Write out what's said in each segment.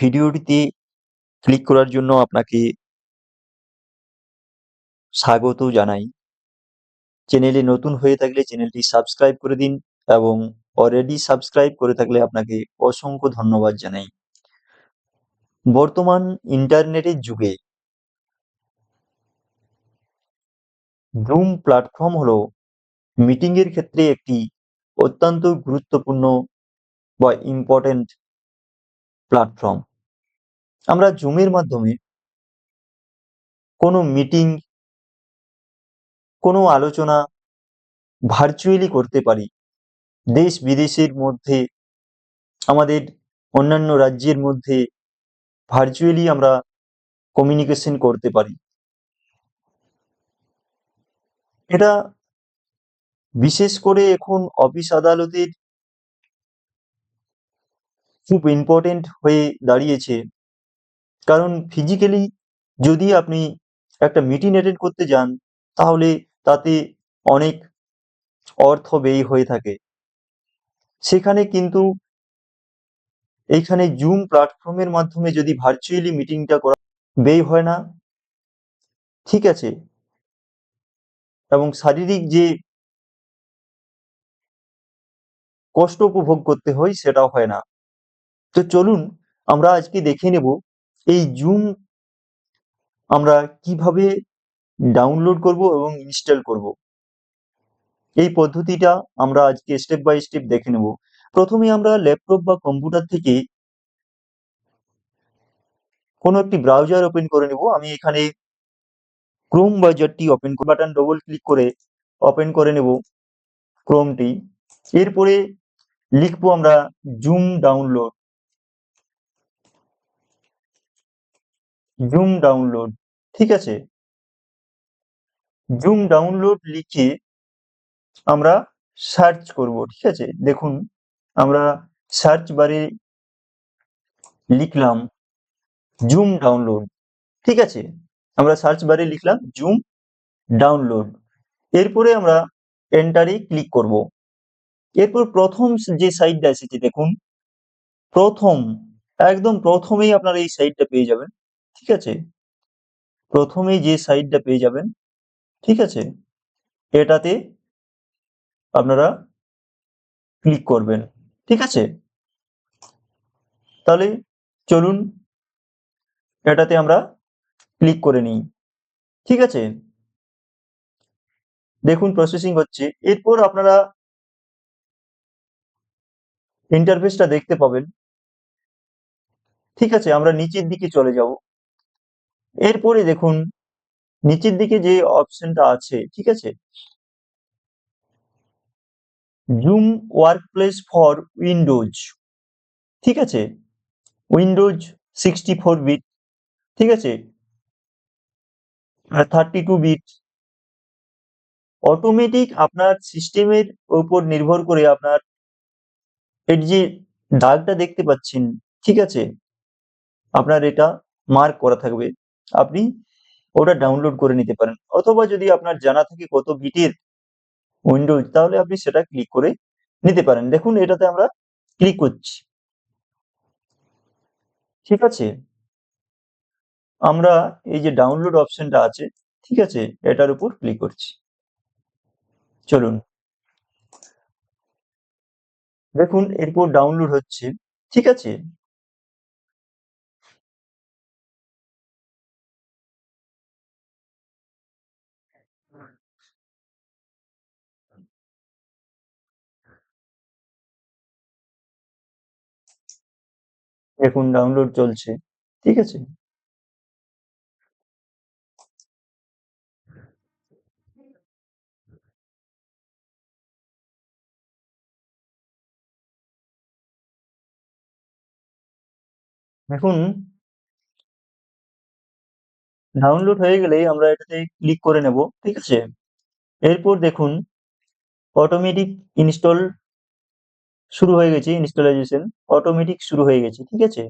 ভিডিওটিতে ক্লিক করার জন্য আপনাকে স্বাগত জানাই। চ্যানেলে নতুন হয়ে থাকলে চ্যানেলটি সাবস্ক্রাইব করে দিন এবং অলরেডি সাবস্ক্রাইব করে থাকলে আপনাকে অসংখ্য ধন্যবাদ জানাই। বর্তমান ইন্টারনেটের যুগে জুম প্ল্যাটফর্ম হলো মিটিংয়ের ক্ষেত্রে একটি অত্যন্ত গুরুত্বপূর্ণ বা ইম্পর্টেন্ট প্ল্যাটফর্ম। আমরা জুমের মাধ্যমে কোনো মিটিং, কোনো আলোচনা ভার্চুয়ালি করতে পারি। দেশ বিদেশের মধ্যে, আমাদের অন্যান্য রাজ্যের মধ্যে ভার্চুয়ালি আমরা কমিউনিকেশন করতে পারি। এটা বিশেষ করে এখন অফিস আদালতের খুব ইম্পর্টেন্ট হয়ে দাঁড়িয়েছে, কারণ ফিজিক্যালি যদি আপনি একটা মিটিং অ্যাটেন্ড করতে যান তাহলে তাতে অনেক অর্থ ব্যয় হয়ে থাকে। সেখানে কিন্তু এইখানে জুম প্ল্যাটফর্মের মাধ্যমে যদি ভার্চুয়ালি মিটিংটা করা ব্যয় হয় না, ঠিক আছে, এবং শারীরিক যে কষ্ট উপভোগ করতে হয় সেটাও হয় না। তো চলুন আমরা আজকে দেখে নেব এই জুম আমরা কিভাবে ডাউনলোড করব এবং ইনস্টল করব। এই পদ্ধতিটা আমরা আজকে স্টেপ বাই স্টেপ দেখে নেব। প্রথমে আমরা ল্যাপটপ বা কম্পিউটার থেকে কোনো একটি ব্রাউজার ওপেন করে নেব। আমি এখানে ক্রোম ব্রাউজারটি ওপেন বাটন ডবল ক্লিক করে ওপেন করে নেব ক্রোমটি। এরপরে লিখবো আমরা জুম ডাউনলোড। জুম ডাউনলোড, ঠিক আছে। জুম ডাউনলোড লিখে আমরা সার্চ করব, ঠিক আছে। দেখুন আমরা সার্চ বারে লিখলাম জুম ডাউনলোড, ঠিক আছে। আমরা সার্চ বারে লিখলাম জুম ডাউনলোড। এরপরে আমরা এন্টারে ক্লিক করব। এরপর প্রথম যে সাইটটা এসেছে দেখুন, একদম প্রথমেই আপনারা এই সাইটটা পেয়ে যাবেন, ঠিক আছে। প্রথমেই যে সাইটটা পেয়ে যাবেন, ঠিক আছে, এটাতে আপনারা ক্লিক করবেন, ঠিক আছে। তাহলে চলুন এটাতে আমরা ক্লিক করে নিই, ঠিক আছে। দেখুন প্রসেসিং হচ্ছে। এরপর আপনারা ইন্টারফেসটা দেখতে পাবেন, ঠিক আছে। আমরা নিচের দিকে চলে যাব। এরপরে দেখুন নিচের দিকে যে অপশনটা আছে, ঠিক আছে, জুম ওয়ার্কপ্লেস ফর উইন্ডোজ, ঠিক আছে, উইন্ডোজ 64 বিট, ঠিক আছে, আর 32 বিট। অটোমেটিক আপনার সিস্টেমের উপর নির্ভর করে আপনার এর যে দাগটা দেখতে পাচ্ছেন, ঠিক আছে, আপনার এটা মার্ক করা থাকবে। আপনি ওটা ডাউনলোড করে নিতে পারেন, অথবা যদি আপনার জানা থাকে কত বিটের উইন্ডোজ, তাহলে আপনি সেটা ক্লিক করে নিতে পারেন। দেখুন এটাতে আমরা ক্লিক করছি, ঠিক আছে। আমরা এই যে ডাউনলোড অপশনটা আছে, ঠিক আছে, এটার উপর ক্লিক করছি। চলুন দেখুন এরপর ডাউনলোড হচ্ছে, ঠিক আছে। দেখুন ডাউনলোড চলছে, ঠিক আছে। দেখুন ডাউনলোড হয়ে গেলেই আমরা এটাতে ক্লিক করে নেব, ঠিক আছে। এরপর দেখুন অটোমেটিক ইনস্টল শুরু হয়ে গেছে, ইনস্টলাইজেশন অটোমেটিক শুরু হয়ে গেছে, ঠিক আছে।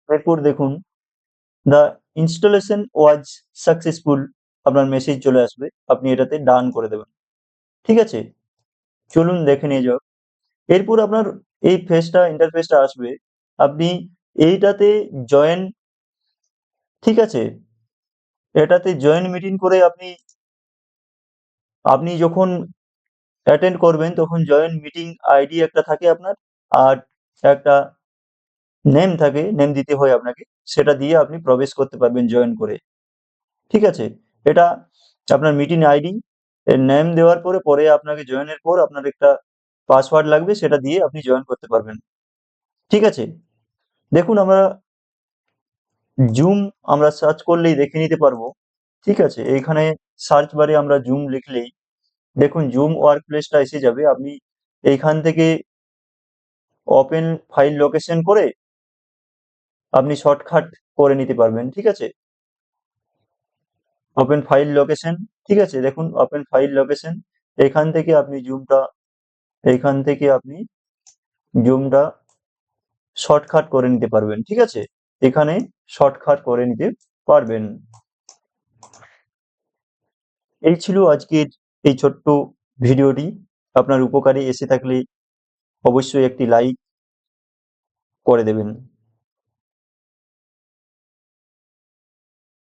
এরপর দেখুন দ্য ইনস্টলেশন ওয়াজ সাকসেসফুল, আপনার মেসেজ চলে আসবে, আপনি এটাতে ডান করে দেবেন, ঠিক আছে। চলুন দেখে নিয়ে যাক। এরপর আপনার এই ইন্টারফেসটা আসবে, আপনি এইটাতে জয়েন, ঠিক আছে, এটাতে জয়েন মিটিং করে আপনি যখন অ্যাটেন্ড করবেন তখন জয়েন মিটিং আইডি একটা থাকে আপনার, আর একটা নেম থাকে, নেম দিতে হয় আপনাকে, সেটা দিয়ে আপনি প্রবেশ করতে পারবেন জয়েন করে, ঠিক আছে। এটা আপনার মিটিং আইডি, এর নেম দেওয়ার পরে আপনাকে জয়েনের পর আপনার একটা পাসওয়ার্ড লাগবে, সেটা দিয়ে আপনি জয়েন করতে পারবেন, ঠিক আছে। দেখুন জুম আমরা সার্চ করলেই দেখে নিতে পারবো, ঠিক আছে। এইখানে সার্চ বারে আমরা জুম লিখলেই দেখুন জুম ওয়ার্ক প্লেসটা এসে যাবে। আপনি এইখান থেকে ওপেন ফাইল লোকেশন করে আপনি শর্টকাট করে নিতে পারবেন, ঠিক আছে। ওপেন ফাইল লোকেশন, ঠিক আছে, দেখুন ওপেন ফাইল লোকেশন, এখান থেকে আপনি জুমটা শর্টকাট করে নিতে পারবেন, ঠিক আছে। এখানে শর্টকাট করে নিতে পারবেন। এই ছিল আজকের এই ছোট্ট ভিডিওটি। আপনার উপকারে এসে থাকলে অবশ্যই একটি লাইক করে দেবেন।